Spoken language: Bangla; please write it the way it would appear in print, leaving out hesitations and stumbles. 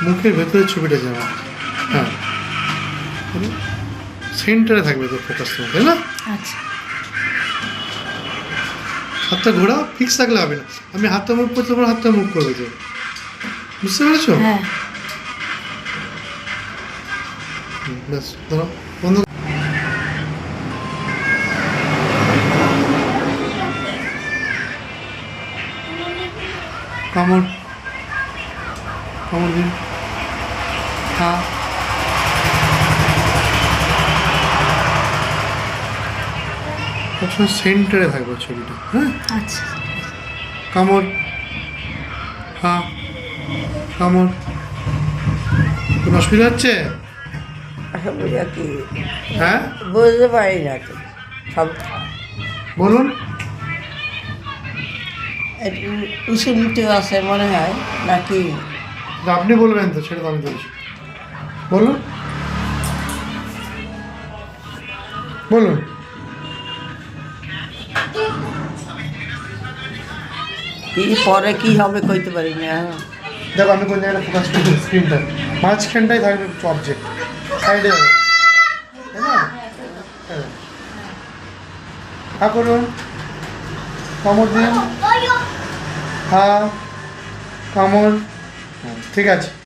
মুখের ভেতরে ছবিটা যাওয়া। হ্যাঁ, সেন্টারে থাকবে তো ফোকাস তোমার, তাই না? আচ্ছা। হাতটা ঘোরা, ফিক্স থাকলে হবে না। আমি হাতটা মুভ করতে পারবো, হাতটা মুভ করবে তো, বুঝতে পেরেছো? হ্যাঁ। ব্যাস, ধরো বন্ধ। কামড়, কামড় দিন। হ্যাঁ, সবসময় সেন্টারে থাকবে ছবিটা। হ্যাঁ, আচ্ছা। কামড়, হ্যাঁ, কামড়। কোনো অসুবিধা হচ্ছে? অসুবিধা কি হ্যাঁ, বুঝতে পারি না তো সব বলুন। একটু উঁচু নিচু আছে মনে হয় নাকি আপনি বলবেন তো, ছেড়ে তো আমি বলছি। বলুন, বলুন। কি পরে কি হবে কইতে পারি না। দেখো আমি কোন জায়গায় ফোকাস করছি, স্ক্রিনটা মাঝখানটাই থাকবে অবজেক্ট, সাইডে হবে, তাই না? হ্যাঁ, হ্যাঁ করুন, কামড় দিন, হ্যাঁ, কামড়। হ্যাঁ, ঠিক আছে।